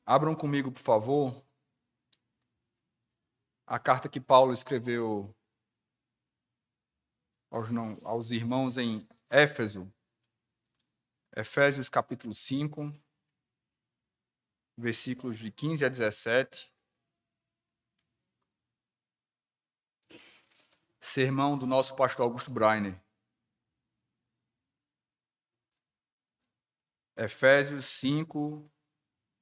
Abram comigo, por favor, a carta que Paulo escreveu aos irmãos em Éfeso. Efésios capítulo 5, versículos de 15 a 17. Sermão do nosso pastor Augusto Breiner. Efésios 5,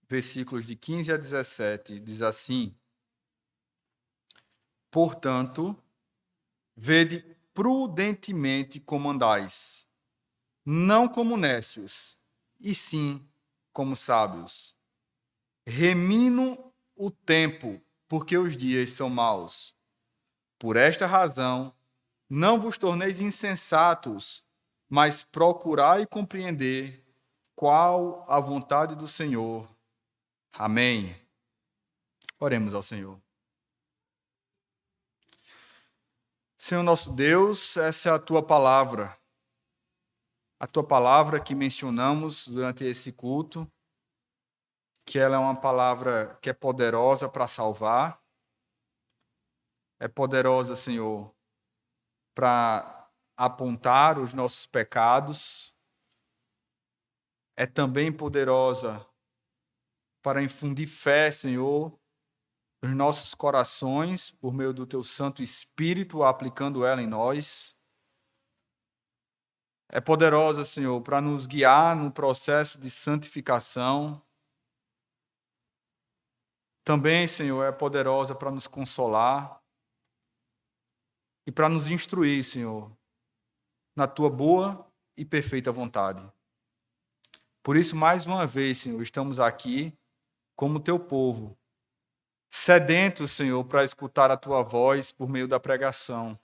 versículos de 15 a 17, diz assim: Portanto, vede prudentemente como andais, não como necios, e sim como sábios, remindo o tempo, porque os dias são maus. Por esta razão, não vos torneis insensatos, mas procurai compreender qual a vontade do Senhor. Amém. Oremos ao Senhor. Senhor nosso Deus, essa é a tua palavra que mencionamos durante esse culto, que ela é uma palavra que é poderosa para salvar, é poderosa, Senhor, para apontar os nossos pecados, é também poderosa para infundir fé, Senhor, nos nossos corações, por meio do teu Santo Espírito, aplicando ela em nós. É poderosa, Senhor, para nos guiar no processo de santificação. Também, Senhor, é poderosa para nos consolar e para nos instruir, Senhor, na tua boa e perfeita vontade. Por isso, mais uma vez, Senhor, estamos aqui como teu povo, sedentos, Senhor, para escutar a tua voz por meio da pregação.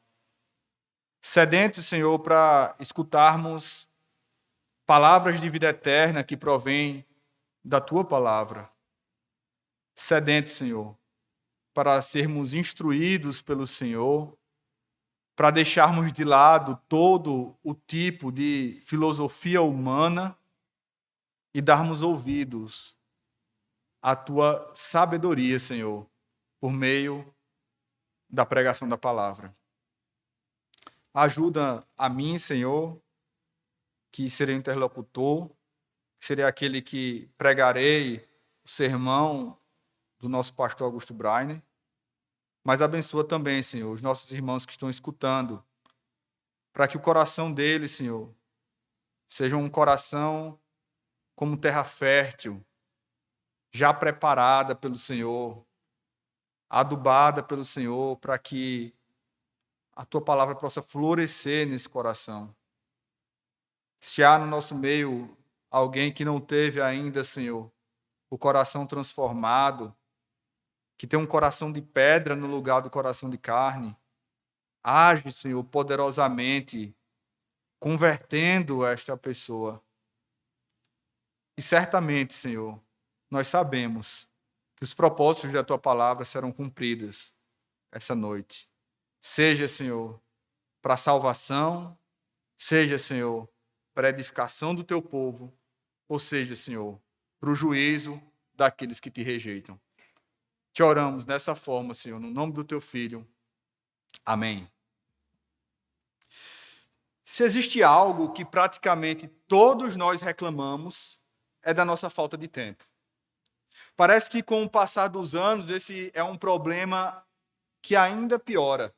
Sedentos, Senhor, para escutarmos palavras de vida eterna que provêm da tua palavra. Sedentos, Senhor, para sermos instruídos pelo Senhor, para deixarmos de lado todo o tipo de filosofia humana e darmos ouvidos à tua sabedoria, Senhor, por meio da pregação da palavra. Ajuda a mim, Senhor, que serei interlocutor, que serei aquele que pregarei o sermão do nosso pastor Augusto Breiner, mas abençoa também, Senhor, os nossos irmãos que estão escutando, para que o coração deles, Senhor, seja um coração como terra fértil, já preparada pelo Senhor, adubada pelo Senhor, para que a tua palavra possa florescer nesse coração. Se há no nosso meio alguém que não teve ainda, Senhor, o coração transformado, que tem um coração de pedra no lugar do coração de carne, age, Senhor, poderosamente, convertendo esta pessoa. E certamente, Senhor, nós sabemos que os propósitos da tua palavra serão cumpridos essa noite. Seja, Senhor, para a salvação, seja, Senhor, para a edificação do teu povo, ou seja, Senhor, para o juízo daqueles que te rejeitam. Te oramos dessa forma, Senhor, no nome do teu Filho. Amém. Se existe algo que praticamente todos nós reclamamos, é da nossa falta de tempo. Parece que com o passar dos anos, esse é um problema que ainda piora.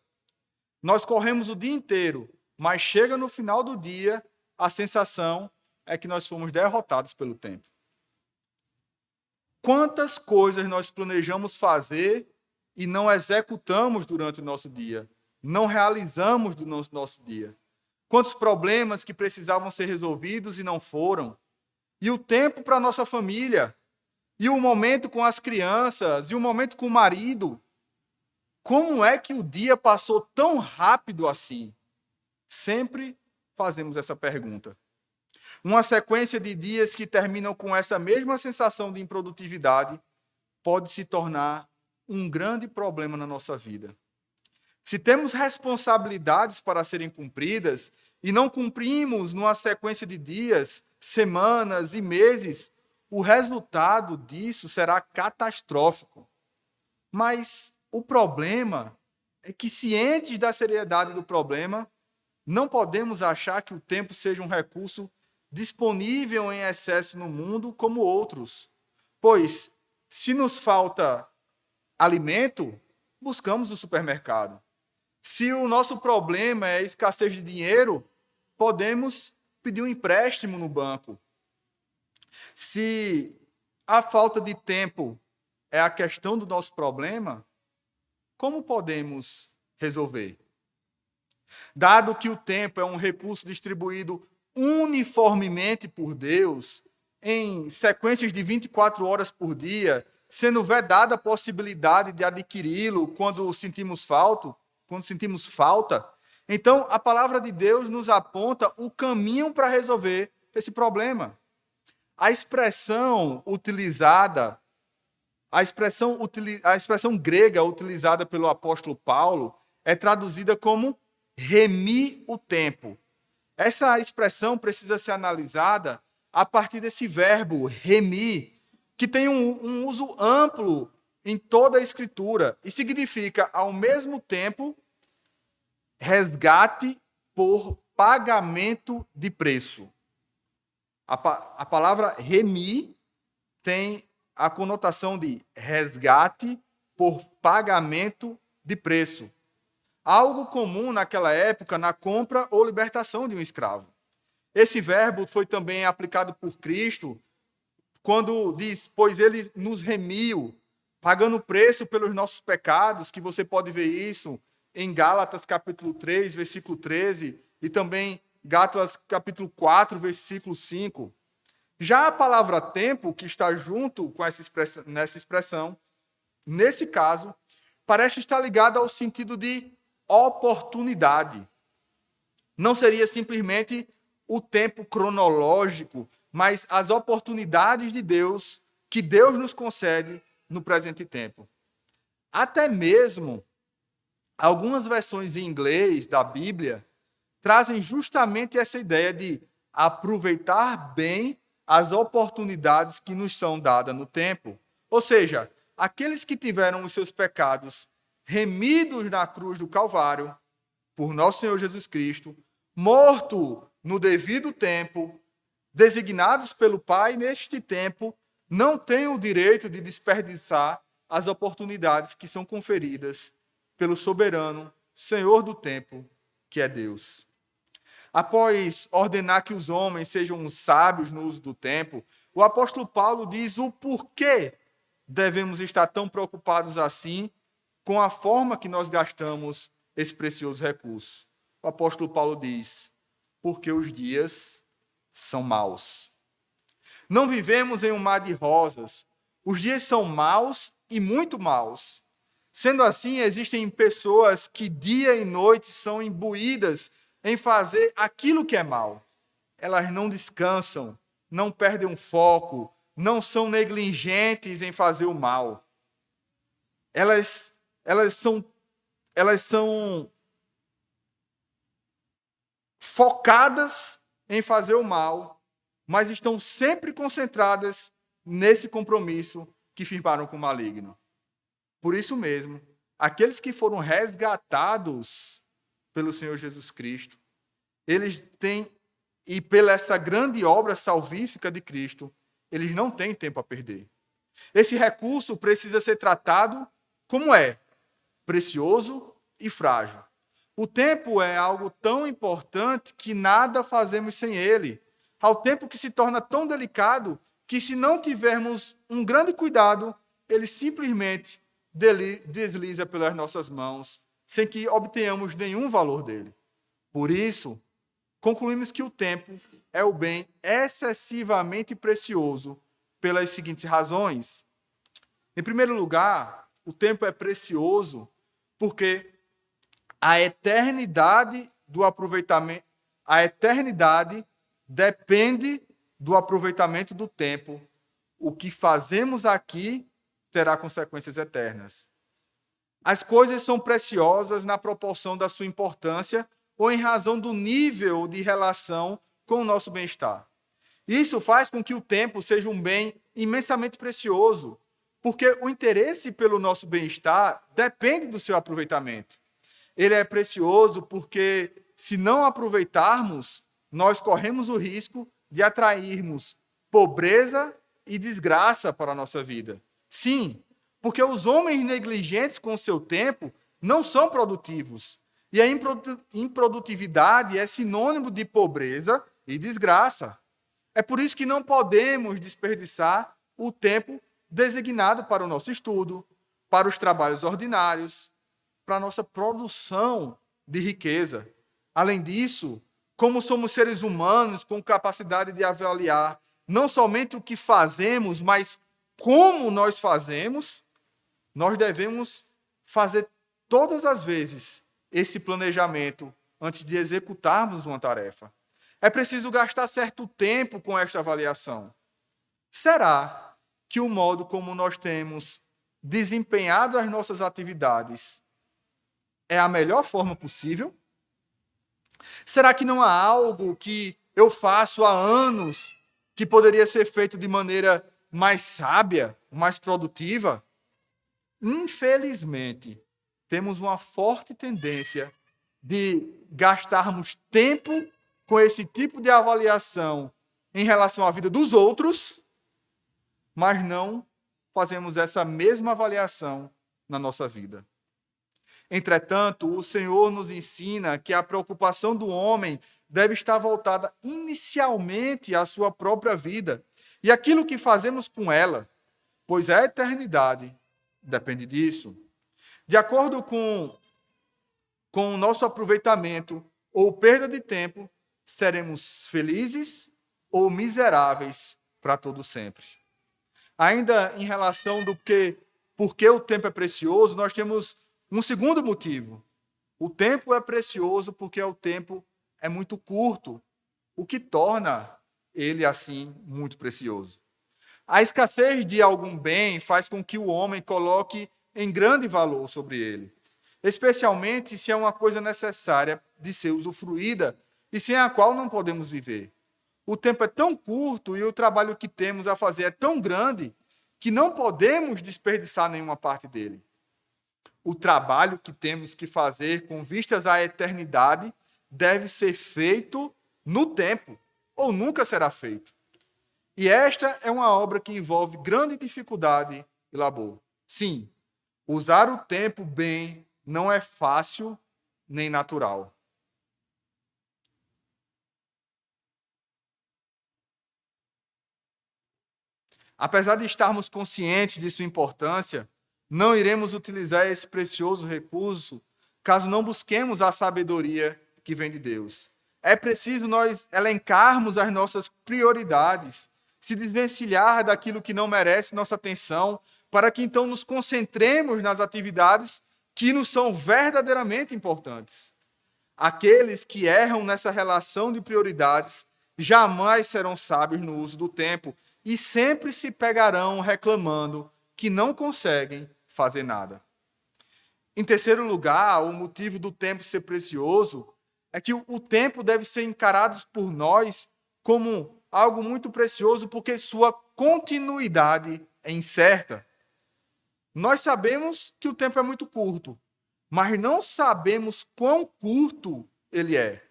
Nós corremos o dia inteiro, mas chega no final do dia, a sensação é que nós fomos derrotados pelo tempo. Quantas coisas nós planejamos fazer e não executamos durante o nosso dia, não realizamos do nosso dia. Quantos problemas que precisavam ser resolvidos e não foram. E o tempo para a nossa família, e o momento com as crianças, e o momento com o marido. Como é que o dia passou tão rápido assim? Sempre fazemos essa pergunta. Uma sequência de dias que terminam com essa mesma sensação de improdutividade pode se tornar um grande problema na nossa vida. Se temos responsabilidades para serem cumpridas e não cumprimos numa sequência de dias, semanas e meses, o resultado disso será catastrófico. Mas o problema é que, cientes da seriedade do problema, não podemos achar que o tempo seja um recurso disponível em excesso no mundo como outros. Pois, se nos falta alimento, buscamos o supermercado. Se o nosso problema é escassez de dinheiro, podemos pedir um empréstimo no banco. Se a falta de tempo é a questão do nosso problema, como podemos resolver? Dado que o tempo é um recurso distribuído uniformemente por Deus, em sequências de 24 horas por dia, sendo vedada a possibilidade de adquiri-lo quando sentimos falta, então a palavra de Deus nos aponta o caminho para resolver esse problema. A expressão grega utilizada pelo apóstolo Paulo é traduzida como remir o tempo. Essa expressão precisa ser analisada a partir desse verbo remir, que tem um uso amplo em toda a Escritura e significa, ao mesmo tempo, resgate por pagamento de preço. A palavra remir tem a conotação de resgate por pagamento de preço. Algo comum naquela época na compra ou libertação de um escravo. Esse verbo foi também aplicado por Cristo quando diz, pois ele nos remiu, pagando preço pelos nossos pecados, que você pode ver isso em Gálatas capítulo 3, versículo 13, e também Gálatas capítulo 4, versículo 5. Já a palavra tempo, que está junto com nessa expressão, nesse caso, parece estar ligada ao sentido de oportunidade. Não seria simplesmente o tempo cronológico, mas as oportunidades de Deus, que Deus nos concede no presente tempo. Até mesmo algumas versões em inglês da Bíblia trazem justamente essa ideia de aproveitar bem as oportunidades que nos são dadas no tempo. Ou seja, aqueles que tiveram os seus pecados remidos na cruz do Calvário, por nosso Senhor Jesus Cristo, morto no devido tempo, designados pelo Pai neste tempo, não têm o direito de desperdiçar as oportunidades que são conferidas pelo soberano Senhor do tempo, que é Deus. Após ordenar que os homens sejam sábios no uso do tempo, o apóstolo Paulo diz o porquê devemos estar tão preocupados assim com a forma que nós gastamos esse precioso recurso. O apóstolo Paulo diz, porque os dias são maus. Não vivemos em um mar de rosas. Os dias são maus e muito maus. Sendo assim, existem pessoas que dia e noite são imbuídas em fazer aquilo que é mal. Elas não descansam, não perdem o foco, não são negligentes em fazer o mal. Elas são focadas em fazer o mal, mas estão sempre concentradas nesse compromisso que firmaram com o maligno. Por isso mesmo, aqueles que foram resgatados pelo Senhor Jesus Cristo, eles têm, e pela essa grande obra salvífica de Cristo, eles não têm tempo a perder. Esse recurso precisa ser tratado como é, precioso e frágil. O tempo é algo tão importante que nada fazemos sem ele. Ao tempo que se torna tão delicado que, se não tivermos um grande cuidado, ele simplesmente desliza pelas nossas mãos, sem que obtenhamos nenhum valor dele. Por isso, concluímos que o tempo é o bem excessivamente precioso pelas seguintes razões. Em primeiro lugar, o tempo é precioso porque a eternidade depende do aproveitamento do tempo. O que fazemos aqui terá consequências eternas. As coisas são preciosas na proporção da sua importância ou em razão do nível de relação com o nosso bem-estar. Isso faz com que o tempo seja um bem imensamente precioso, porque o interesse pelo nosso bem-estar depende do seu aproveitamento. Ele é precioso porque, se não aproveitarmos, nós corremos o risco de atrairmos pobreza e desgraça para a nossa vida. Sim, porque os homens negligentes com o seu tempo não são produtivos. E a improdutividade é sinônimo de pobreza e desgraça. É por isso que não podemos desperdiçar o tempo designado para o nosso estudo, para os trabalhos ordinários, para a nossa produção de riqueza. Além disso, como somos seres humanos com capacidade de avaliar não somente o que fazemos, mas como nós fazemos, nós devemos fazer todas as vezes esse planejamento antes de executarmos uma tarefa. É preciso gastar certo tempo com esta avaliação. Será que o modo como nós temos desempenhado as nossas atividades é a melhor forma possível? Será que não há algo que eu faço há anos que poderia ser feito de maneira mais sábia, mais produtiva? Infelizmente, temos uma forte tendência de gastarmos tempo com esse tipo de avaliação em relação à vida dos outros, mas não fazemos essa mesma avaliação na nossa vida. Entretanto, o Senhor nos ensina que a preocupação do homem deve estar voltada inicialmente à sua própria vida e aquilo que fazemos com ela, pois a eternidade depende disso. De acordo com o nosso aproveitamento ou perda de tempo, seremos felizes ou miseráveis para todo sempre. Ainda em relação do porque o tempo é precioso, nós temos um segundo motivo. O tempo é precioso porque o tempo é muito curto, o que torna ele, assim, muito precioso. A escassez de algum bem faz com que o homem coloque em grande valor sobre ele, especialmente se é uma coisa necessária de ser usufruída e sem a qual não podemos viver. O tempo é tão curto e o trabalho que temos a fazer é tão grande que não podemos desperdiçar nenhuma parte dele. O trabalho que temos que fazer com vistas à eternidade deve ser feito no tempo, ou nunca será feito. E esta é uma obra que envolve grande dificuldade e labor. Sim, usar o tempo bem não é fácil nem natural. Apesar de estarmos conscientes de sua importância, não iremos utilizar esse precioso recurso caso não busquemos a sabedoria que vem de Deus. É preciso nós elencarmos as nossas prioridades, se desvencilhar daquilo que não merece nossa atenção, para que então nos concentremos nas atividades que nos são verdadeiramente importantes. Aqueles que erram nessa relação de prioridades jamais serão sábios no uso do tempo e sempre se pegarão reclamando que não conseguem fazer nada. Em terceiro lugar, o motivo do tempo ser precioso é que o tempo deve ser encarado por nós como algo muito precioso porque sua continuidade é incerta. Nós sabemos que o tempo é muito curto, mas não sabemos quão curto ele é.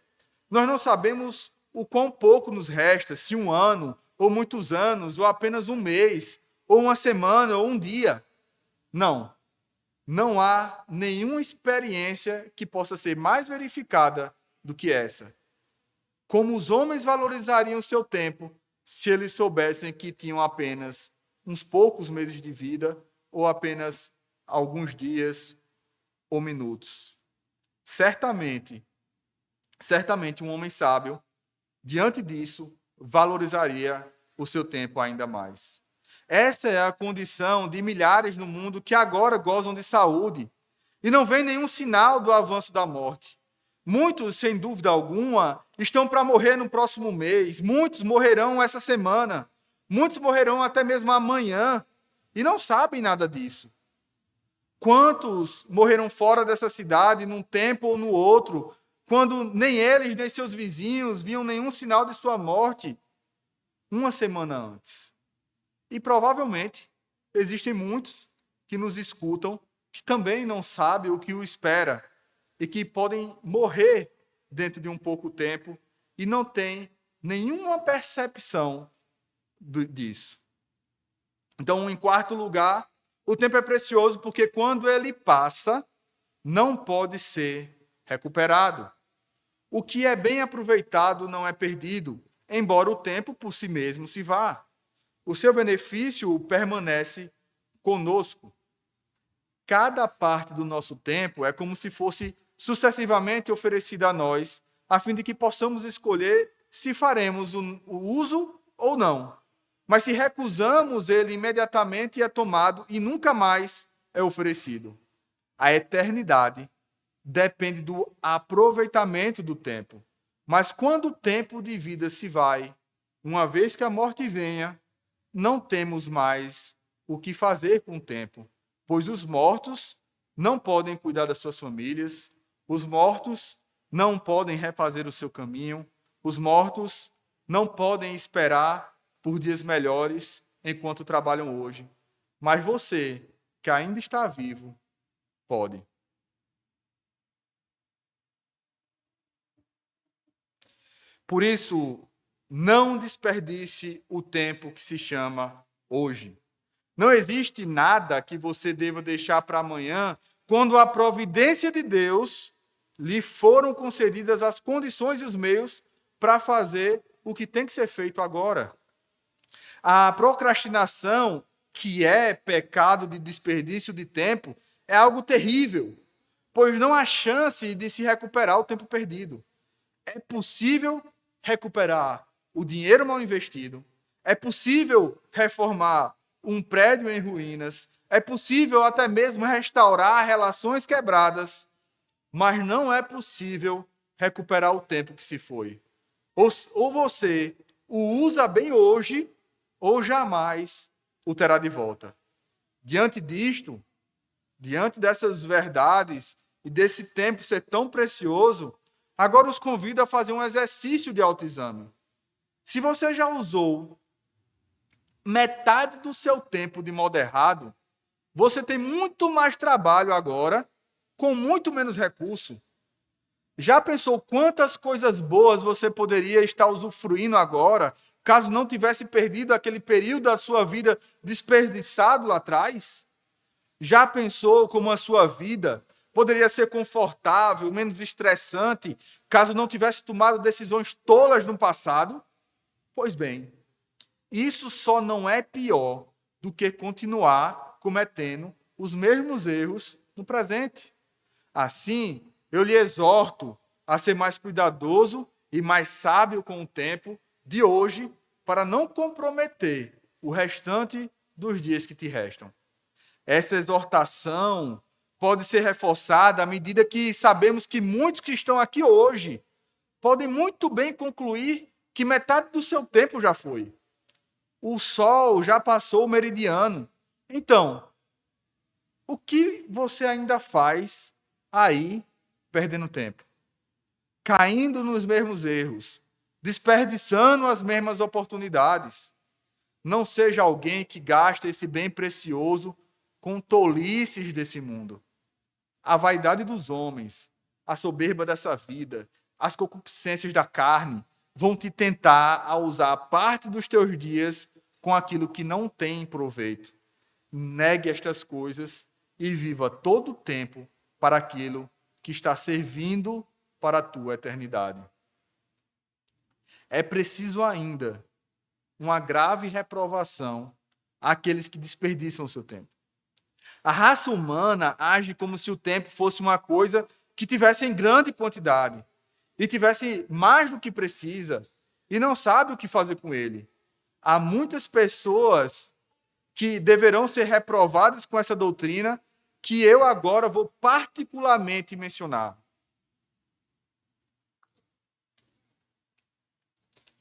Nós não sabemos o quão pouco nos resta, se um ano, ou muitos anos, ou apenas um mês, ou uma semana, ou um dia. Não há nenhuma experiência que possa ser mais verificada do que essa. Como os homens valorizariam o seu tempo se eles soubessem que tinham apenas uns poucos meses de vida, ou apenas alguns dias ou minutos. Certamente um homem sábio, diante disso, valorizaria o seu tempo ainda mais. Essa é a condição de milhares no mundo que agora gozam de saúde e não vê nenhum sinal do avanço da morte. Muitos, sem dúvida alguma, estão para morrer no próximo mês, muitos morrerão essa semana, muitos morrerão até mesmo amanhã e não sabem nada disso. Quantos morreram fora dessa cidade num tempo ou no outro, quando nem eles nem seus vizinhos viam nenhum sinal de sua morte? uma semana antes. E provavelmente existem muitos que nos escutam que também não sabem o que o espera e que podem morrer dentro de um pouco tempo e não têm nenhuma percepção disso. Então, em quarto lugar, o tempo é precioso porque quando ele passa, não pode ser recuperado. O que é bem aproveitado não é perdido, embora o tempo por si mesmo se vá. O seu benefício permanece conosco. Cada parte do nosso tempo é como se fosse sucessivamente oferecida a nós, a fim de que possamos escolher se faremos o uso ou não. Mas se recusamos, ele imediatamente é tomado e nunca mais é oferecido. A eternidade depende do aproveitamento do tempo. Mas quando o tempo de vida se vai, uma vez que a morte venha, não temos mais o que fazer com o tempo, pois os mortos não podem cuidar das suas famílias, os mortos não podem refazer o seu caminho, os mortos não podem esperar por dias melhores enquanto trabalham hoje. Mas você, que ainda está vivo, pode. Por isso, não desperdice o tempo que se chama hoje. Não existe nada que você deva deixar para amanhã, quando a providência de Deus lhe foram concedidas as condições e os meios para fazer o que tem que ser feito agora. A procrastinação, que é pecado de desperdício de tempo, é algo terrível, pois não há chance de se recuperar o tempo perdido. É possível recuperar o dinheiro mal investido, é possível reformar um prédio em ruínas, é possível até mesmo restaurar relações quebradas, mas não é possível recuperar o tempo que se foi. Ou você o usa bem hoje, ou jamais o terá de volta. Diante disto, diante dessas verdades e desse tempo ser tão precioso, agora os convido a fazer um exercício de autoexame. Se você já usou metade do seu tempo de modo errado, você tem muito mais trabalho agora, com muito menos recurso. Já pensou quantas coisas boas você poderia estar usufruindo agora, caso não tivesse perdido aquele período da sua vida desperdiçado lá atrás? Já pensou como a sua vida poderia ser confortável, menos estressante, caso não tivesse tomado decisões tolas no passado? Pois bem, isso só não é pior do que continuar cometendo os mesmos erros no presente. Assim, eu lhe exorto a ser mais cuidadoso e mais sábio com o tempo de hoje, para não comprometer o restante dos dias que te restam. Essa exortação pode ser reforçada à medida que sabemos que muitos que estão aqui hoje podem muito bem concluir que metade do seu tempo já foi. O sol já passou o meridiano. Então, o que você ainda faz aí perdendo tempo? Caindo nos mesmos erros, desperdiçando as mesmas oportunidades. Não seja alguém que gasta esse bem precioso com tolices desse mundo. A vaidade dos homens, a soberba dessa vida, as concupiscências da carne vão te tentar a usar parte dos teus dias com aquilo que não tem proveito. Negue estas coisas e viva todo o tempo para aquilo que está servindo para a tua eternidade. É preciso ainda uma grave reprovação àqueles que desperdiçam o seu tempo. A raça humana age como se o tempo fosse uma coisa que tivesse em grande quantidade e tivesse mais do que precisa e não sabe o que fazer com ele. Há muitas pessoas que deverão ser reprovadas com essa doutrina que eu agora vou particularmente mencionar.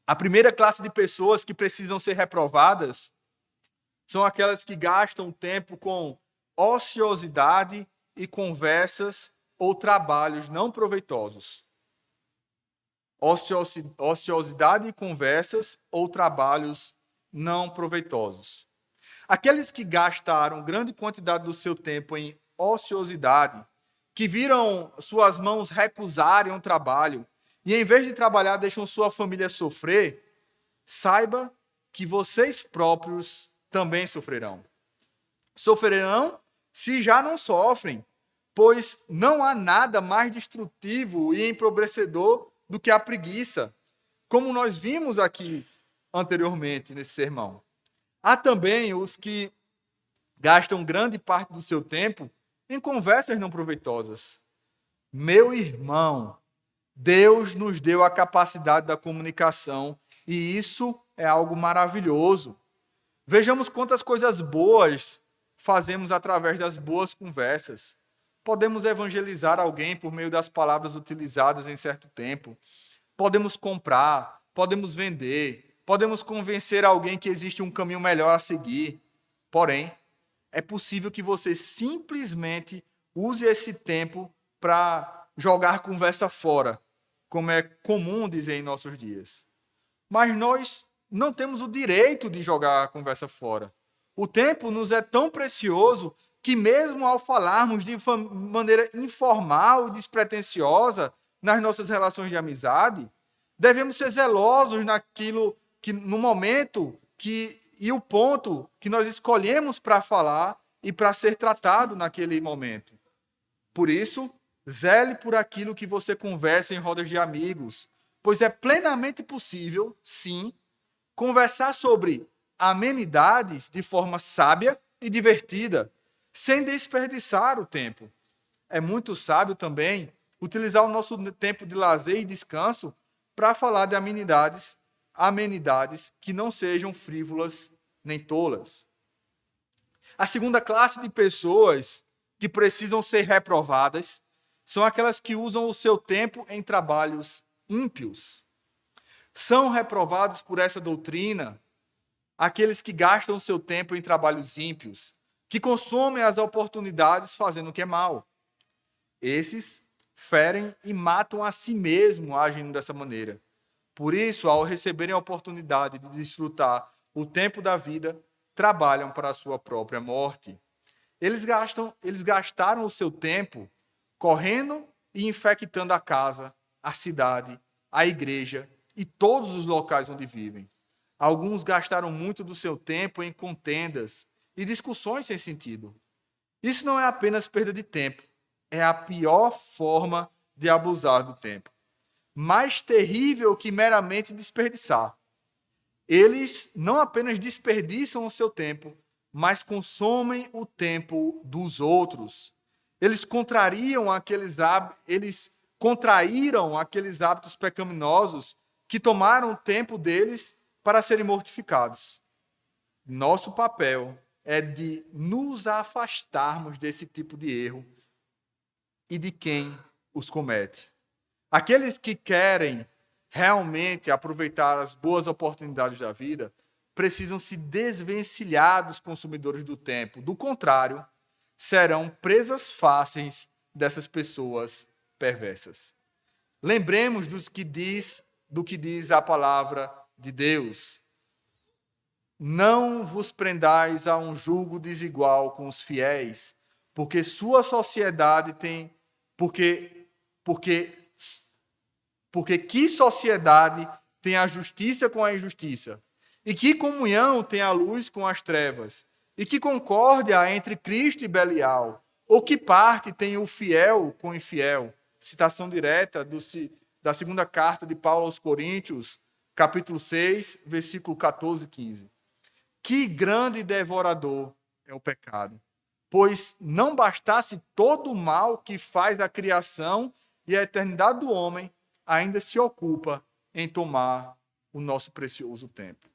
A primeira classe de pessoas que precisam ser reprovadas são aquelas que gastam tempo com ociosidade e conversas ou trabalhos não proveitosos. ociosidade e conversas ou trabalhos não proveitosos. Aqueles que gastaram grande quantidade do seu tempo em ociosidade, que viram suas mãos recusarem um trabalho e, em vez de trabalhar, deixam sua família sofrer, saiba que vocês próprios também sofrerão. Sofrerão se já não sofrem, pois não há nada mais destrutivo e empobrecedor do que a preguiça, como nós vimos aqui anteriormente nesse sermão. Há também os que gastam grande parte do seu tempo em conversas não proveitosas. Meu irmão, Deus nos deu a capacidade da comunicação e isso é algo maravilhoso. Vejamos quantas coisas boas fazemos através das boas conversas. Podemos evangelizar alguém por meio das palavras utilizadas em certo tempo. Podemos comprar, podemos vender, podemos convencer alguém que existe um caminho melhor a seguir. Porém, é possível que você simplesmente use esse tempo para jogar conversa fora, como é comum dizer em nossos dias. Mas nós não temos o direito de jogar a conversa fora. O tempo nos é tão precioso que mesmo ao falarmos de maneira informal e despretensiosa nas nossas relações de amizade, devemos ser zelosos naquilo que, no momento e o ponto que nós escolhemos para falar e para ser tratado naquele momento. Por isso, zele por aquilo que você conversa em rodas de amigos, pois é plenamente possível, sim, conversar sobre amenidades de forma sábia e divertida, sem desperdiçar o tempo. É muito sábio também utilizar o nosso tempo de lazer e descanso para falar de amenidades que não sejam frívolas nem tolas. A segunda classe de pessoas que precisam ser reprovadas são aquelas que usam o seu tempo em trabalhos ímpios. São reprovados por essa doutrina aqueles que gastam o seu tempo em trabalhos ímpios, que consomem as oportunidades fazendo o que é mal. Esses ferem e matam a si mesmo agindo dessa maneira. Por isso, ao receberem a oportunidade de desfrutar o tempo da vida, trabalham para a sua própria morte. Eles gastaram o seu tempo correndo e infectando a casa, a cidade, a igreja e todos os locais onde vivem. Alguns gastaram muito do seu tempo em contendas e discussões sem sentido. Isso não é apenas perda de tempo, é a pior forma de abusar do tempo. Mais terrível que meramente desperdiçar. Eles não apenas desperdiçam o seu tempo, mas consomem o tempo dos outros. Eles contraíram aqueles hábitos pecaminosos que tomaram o tempo deles para serem mortificados. Nosso papel é de nos afastarmos desse tipo de erro e de quem os comete. Aqueles que querem realmente aproveitar as boas oportunidades da vida precisam se desvencilhar dos consumidores do tempo. Do contrário, serão presas fáceis dessas pessoas perversas. Lembremos do que diz a palavra de Deus. Não vos prendais a um jugo desigual com os fiéis, porque sua sociedade tem... Porque que sociedade tem a justiça com a injustiça? E que comunhão tem a luz com as trevas? E que concórdia entre Cristo e Belial? Ou que parte tem o fiel com o infiel? Citação direta da segunda carta de Paulo aos Coríntios, capítulo 6, versículo 14 e 15. Que grande devorador é o pecado! Pois não bastasse todo o mal que faz a criação e a eternidade do homem, ainda se ocupa em tomar o nosso precioso tempo.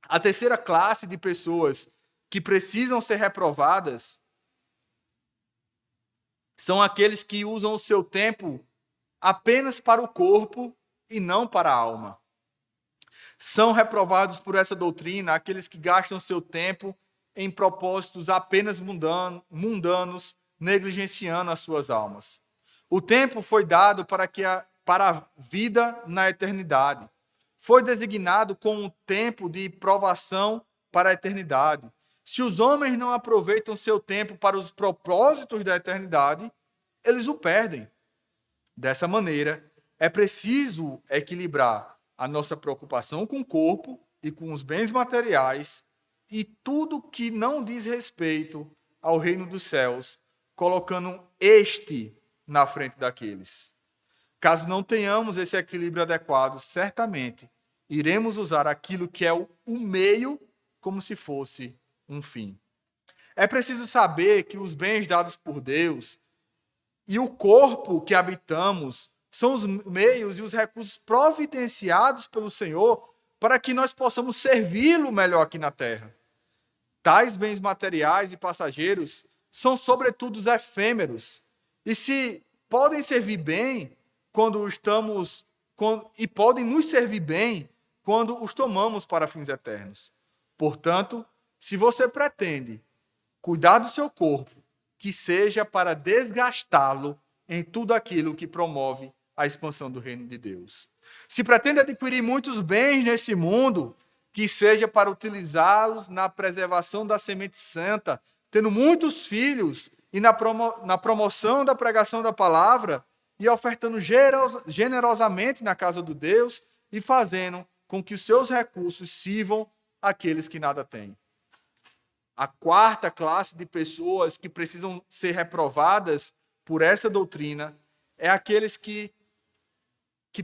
A terceira classe de pessoas que precisam ser reprovadas são aqueles que usam o seu tempo apenas para o corpo e não para a alma. São reprovados por essa doutrina aqueles que gastam seu tempo em propósitos apenas mundanos, negligenciando as suas almas. O tempo foi dado para que para a vida na eternidade. Foi designado como um tempo de provação para a eternidade. Se os homens não aproveitam seu tempo para os propósitos da eternidade, eles o perdem. Dessa maneira, é preciso equilibrar a nossa preocupação com o corpo e com os bens materiais e tudo que não diz respeito ao reino dos céus, colocando este na frente daqueles. Caso não tenhamos esse equilíbrio adequado, certamente iremos usar aquilo que é o meio como se fosse um fim. É preciso saber que os bens dados por Deus e o corpo que habitamos são os meios e os recursos providenciados pelo Senhor para que nós possamos servi-lo melhor aqui na terra. Tais bens materiais e passageiros são, sobretudo, efêmeros. E se podem servir bem e podem nos servir bem quando os tomamos para fins eternos. Portanto, se você pretende cuidar do seu corpo, que seja para desgastá-lo em tudo aquilo que promove a expansão do reino de Deus. Se pretende adquirir muitos bens nesse mundo, que seja para utilizá-los na preservação da semente santa, tendo muitos filhos e na promoção da pregação da palavra e ofertando generosamente na casa de Deus e fazendo com que os seus recursos sirvam àqueles que nada têm. A quarta classe de pessoas que precisam ser reprovadas por essa doutrina é aqueles que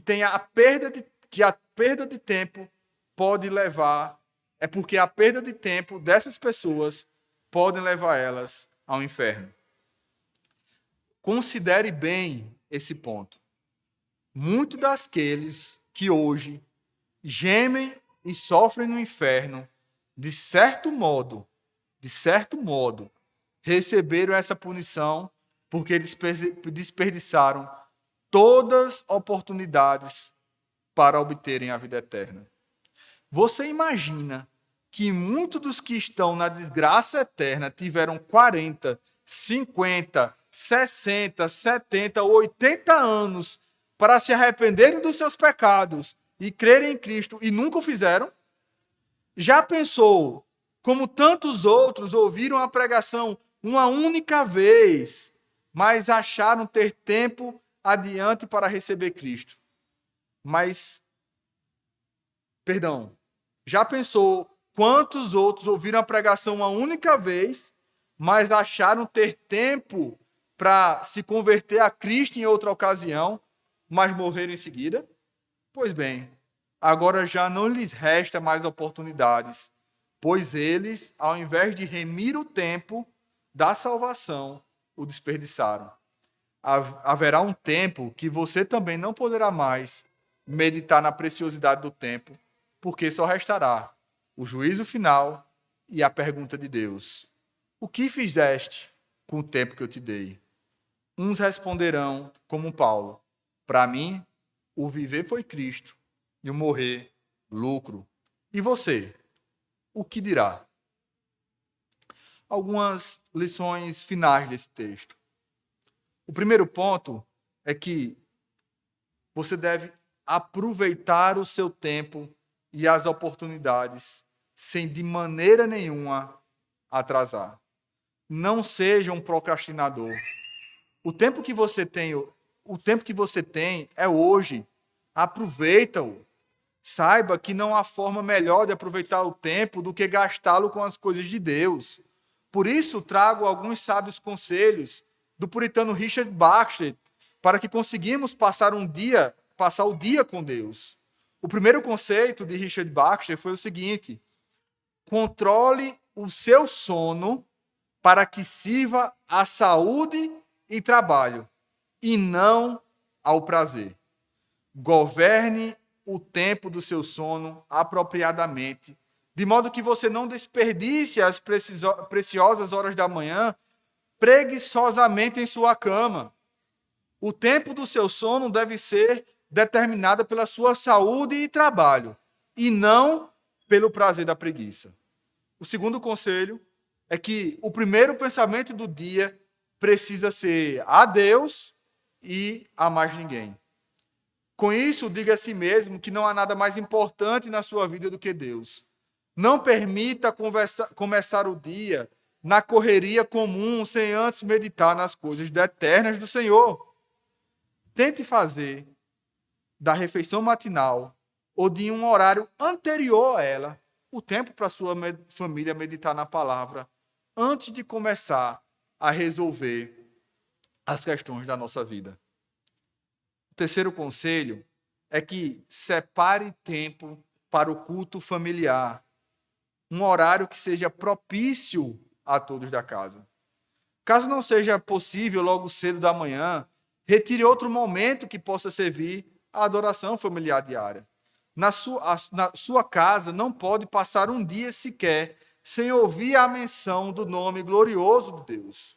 têm a perda de tempo pode levar, é porque a perda de tempo dessas pessoas pode levar elas ao inferno. Considere bem esse ponto. Muitos daqueles que hoje gemem e sofrem no inferno, de certo modo, receberam essa punição porque desperdiçaram todas as oportunidades para obterem a vida eterna. Você imagina que muitos dos que estão na desgraça eterna tiveram 40, 50, 60, 70, 80 anos para se arrependerem dos seus pecados e crerem em Cristo e nunca o fizeram? Já pensou como tantos outros ouviram a pregação uma única vez, mas acharam ter tempo adiante para receber Cristo? Já pensou quantos outros ouviram a pregação uma única vez, mas acharam ter tempo para se converter a Cristo em outra ocasião, mas morreram em seguida? Pois bem, agora já não lhes resta mais oportunidades, pois eles, ao invés de remir o tempo da salvação, o desperdiçaram. Haverá um tempo que você também não poderá mais meditar na preciosidade do tempo, porque só restará o juízo final e a pergunta de Deus: o que fizeste com o tempo que eu te dei? Uns responderão como Paulo: para mim, o viver foi Cristo e o morrer, lucro. E você, o que dirá? Algumas lições finais desse texto. O primeiro ponto é que você deve aproveitar o seu tempo e as oportunidades sem de maneira nenhuma atrasar. Não seja um procrastinador. O tempo que você tem é hoje. Aproveita-o. Saiba que não há forma melhor de aproveitar o tempo do que gastá-lo com as coisas de Deus. Por isso, trago alguns sábios conselhos do puritano Richard Baxter para que conseguimos passar o dia com Deus. O primeiro conceito de Richard Baxter foi o seguinte: controle o seu sono para que sirva à saúde e trabalho, e não ao prazer. Governe o tempo do seu sono apropriadamente, de modo que você não desperdice as preciosas horas da manhã preguiçosamente em sua cama. O tempo do seu sono deve ser determinado pela sua saúde e trabalho, e não pelo prazer da preguiça. O segundo conselho é que o primeiro pensamento do dia precisa ser a Deus e a mais ninguém. Com isso, diga a si mesmo que não há nada mais importante na sua vida do que Deus. Não permita começar o dia na correria comum, sem antes meditar nas coisas eternas do Senhor. Tente fazer da refeição matinal ou de um horário anterior a ela o tempo para a sua família meditar na palavra antes de começar a resolver as questões da nossa vida. O terceiro conselho é que separe tempo para o culto familiar, um horário que seja propício a todos da casa. Caso não seja possível logo cedo da manhã, retire outro momento que possa servir à adoração familiar diária. Na sua casa não pode passar um dia sequer sem ouvir a menção do nome glorioso de Deus.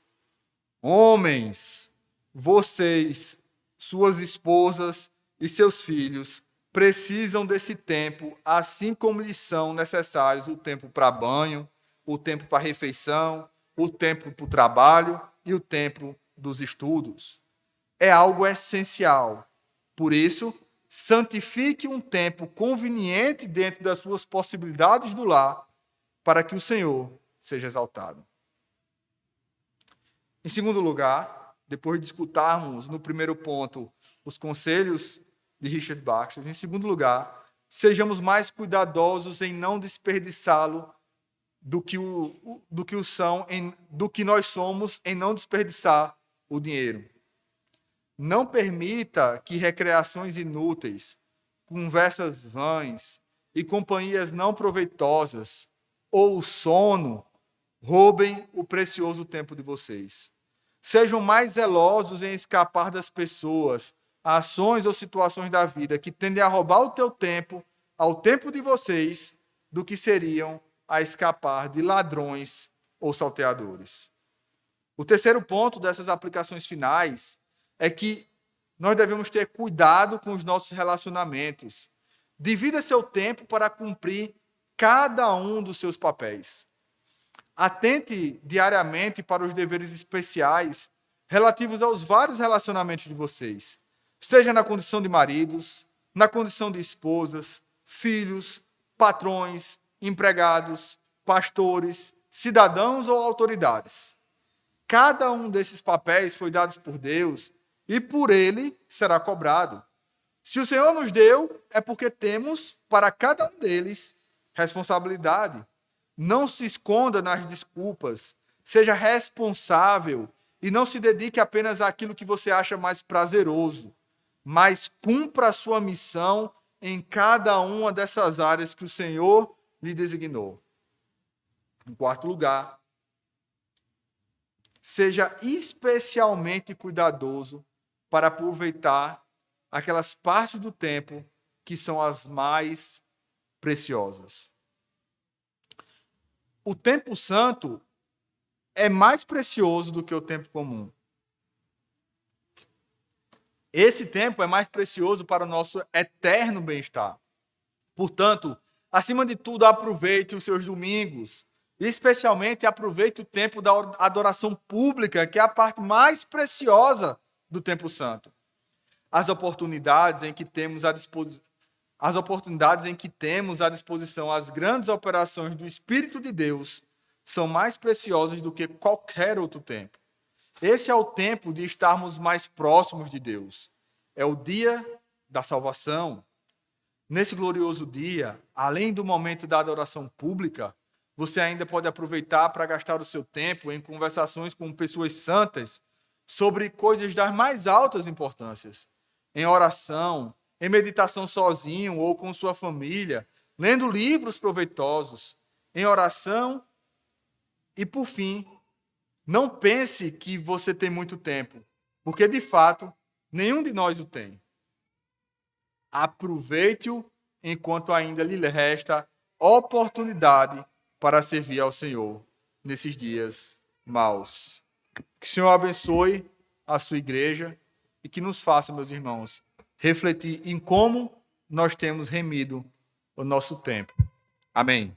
Homens, vocês, suas esposas e seus filhos precisam desse tempo, assim como lhes são necessários o tempo para banho, o tempo para refeição, o tempo para o trabalho e o tempo dos estudos. É algo essencial. Por isso, santifique um tempo conveniente dentro das suas possibilidades do lar, para que o Senhor seja exaltado. Em segundo lugar, depois de escutarmos no primeiro ponto os conselhos de Richard Baxter, em segundo lugar, sejamos mais cuidadosos em não desperdiçá-lo do que nós somos em não desperdiçar o dinheiro. Não permita que recreações inúteis, conversas vãs e companhias não proveitosas ou o sono roubem o precioso tempo de vocês. Sejam mais zelosos em escapar das pessoas, ações ou situações da vida que tendem a roubar o teu tempo, ao tempo de vocês, do que seriam a escapar de ladrões ou salteadores. O terceiro ponto dessas aplicações finais é que nós devemos ter cuidado com os nossos relacionamentos. Divida seu tempo para cumprir cada um dos seus papéis. Atente diariamente para os deveres especiais relativos aos vários relacionamentos de vocês. Esteja na condição de maridos, na condição de esposas, filhos, patrões, empregados, pastores, cidadãos ou autoridades. Cada um desses papéis foi dado por Deus e por ele será cobrado. Se o Senhor nos deu, é porque temos para cada um deles responsabilidade. Não se esconda nas desculpas, seja responsável e não se dedique apenas àquilo que você acha mais prazeroso, mas cumpra a sua missão em cada uma dessas áreas que o Senhor lhe designou. Em quarto lugar, seja especialmente cuidadoso para aproveitar aquelas partes do tempo que são as mais preciosas. O tempo santo é mais precioso do que o tempo comum. Esse tempo é mais precioso para o nosso eterno bem-estar. Portanto, acima de tudo, aproveite os seus domingos. Especialmente aproveite o tempo da adoração pública, que é a parte mais preciosa do tempo santo. As oportunidades em que temos à disposição as grandes operações do Espírito de Deus são mais preciosas do que qualquer outro tempo. Esse é o tempo de estarmos mais próximos de Deus. É o dia da salvação. Nesse glorioso dia, além do momento da adoração pública, você ainda pode aproveitar para gastar o seu tempo em conversações com pessoas santas sobre coisas das mais altas importâncias, em oração, em meditação sozinho ou com sua família, lendo livros proveitosos, em oração e, por fim, não pense que você tem muito tempo, porque, de fato, nenhum de nós o tem. Aproveite-o enquanto ainda lhe resta oportunidade para servir ao Senhor nesses dias maus. Que o Senhor abençoe a sua igreja e que nos faça, meus irmãos, refletir em como nós temos remido o nosso tempo. Amém.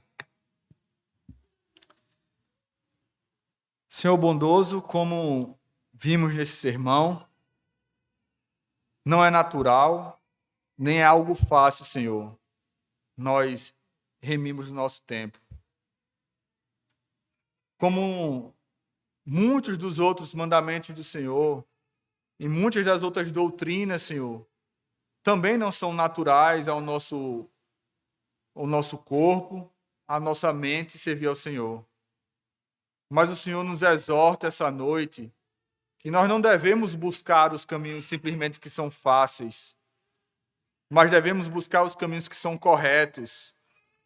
Senhor bondoso, como vimos nesse sermão, não é natural nem é algo fácil, Senhor, nós remimos o nosso tempo. Como muitos dos outros mandamentos do Senhor e muitas das outras doutrinas, Senhor, também não são naturais ao nosso corpo, à nossa mente servir ao Senhor. Mas o Senhor nos exorta essa noite que nós não devemos buscar os caminhos simplesmente que são fáceis, mas devemos buscar os caminhos que são corretos,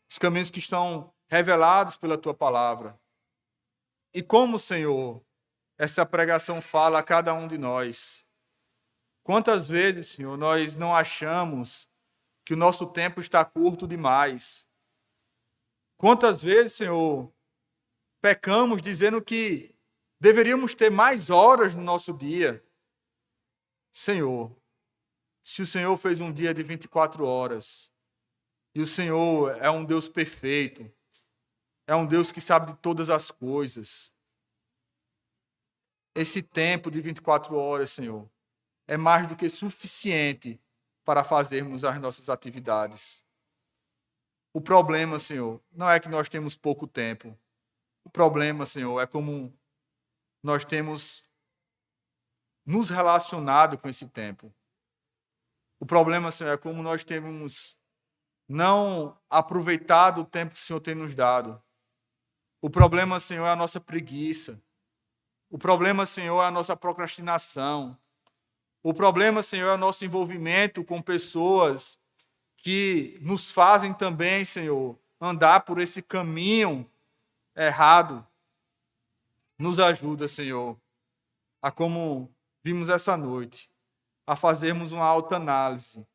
os caminhos que estão revelados pela Tua palavra. E como, Senhor, essa pregação fala a cada um de nós. Quantas vezes, Senhor, nós não achamos que o nosso tempo está curto demais? Quantas vezes, Senhor, pecamos dizendo que deveríamos ter mais horas no nosso dia? Senhor, se o Senhor fez um dia de 24 horas, e o Senhor é um Deus perfeito, é um Deus que sabe de todas as coisas, esse tempo de 24 horas, Senhor, é mais do que suficiente para fazermos as nossas atividades. O problema, Senhor, não é que nós temos pouco tempo. O problema, Senhor, é como nós temos nos relacionado com esse tempo. O problema, Senhor, é como nós temos não aproveitado o tempo que o Senhor tem nos dado. O problema, Senhor, é a nossa preguiça. O problema, Senhor, é a nossa procrastinação. O problema, Senhor, é o nosso envolvimento com pessoas que nos fazem também, Senhor, andar por esse caminho errado. Nos ajuda, Senhor, a como vimos essa noite, a fazermos uma autoanálise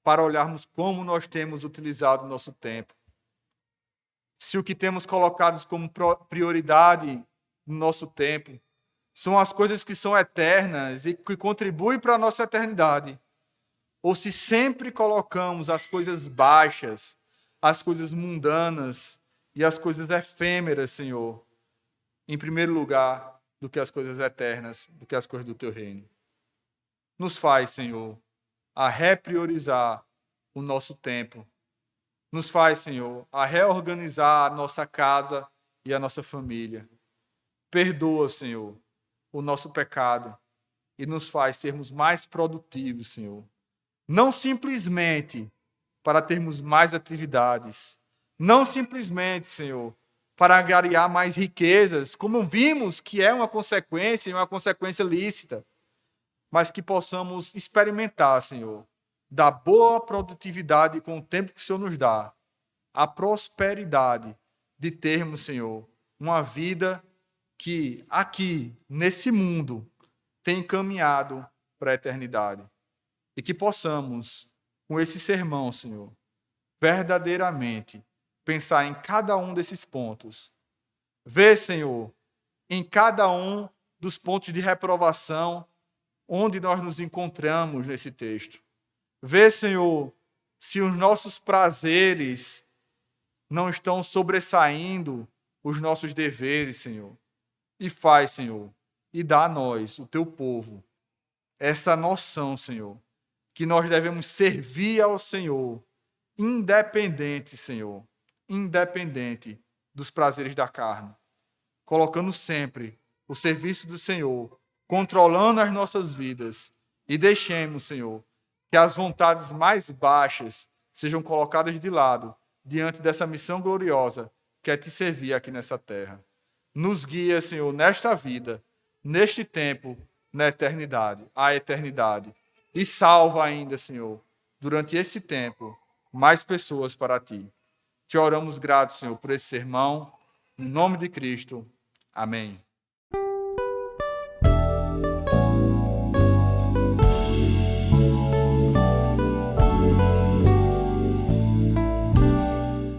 para olharmos como nós temos utilizado o nosso tempo. Se o que temos colocado como prioridade no nosso tempo são as coisas que são eternas e que contribuem para a nossa eternidade, ou se sempre colocamos as coisas baixas, as coisas mundanas e as coisas efêmeras, Senhor, em primeiro lugar do que as coisas eternas, do que as coisas do Teu reino. Nos faz, Senhor, a repriorizar o nosso tempo. Nos faz, Senhor, a reorganizar a nossa casa e a nossa família. Perdoa, Senhor, o nosso pecado e nos faz sermos mais produtivos, Senhor. Não simplesmente para termos mais atividades, não simplesmente, Senhor, para angariar mais riquezas, como vimos que é uma consequência e uma consequência lícita, mas que possamos experimentar, Senhor, da boa produtividade com o tempo que o Senhor nos dá, a prosperidade de termos, Senhor, uma vida que aqui, nesse mundo, tem caminhado para a eternidade. E que possamos, com esse sermão, Senhor, verdadeiramente pensar em cada um desses pontos. Ver, Senhor, em cada um dos pontos de reprovação onde nós nos encontramos nesse texto. Ver, Senhor, se os nossos prazeres não estão sobressaindo os nossos deveres, Senhor. E faz, Senhor, e dá a nós, o Teu povo, essa noção, Senhor, que nós devemos servir ao Senhor, independente, Senhor, independente dos prazeres da carne, colocando sempre o serviço do Senhor, controlando as nossas vidas e deixemos, Senhor, que as vontades mais baixas sejam colocadas de lado diante dessa missão gloriosa que é te servir aqui nessa terra. Nos guia, Senhor, nesta vida, neste tempo, na eternidade, a eternidade. E salva ainda, Senhor, durante esse tempo, mais pessoas para Ti. Te oramos gratos, Senhor, por esse sermão. Em nome de Cristo. Amém.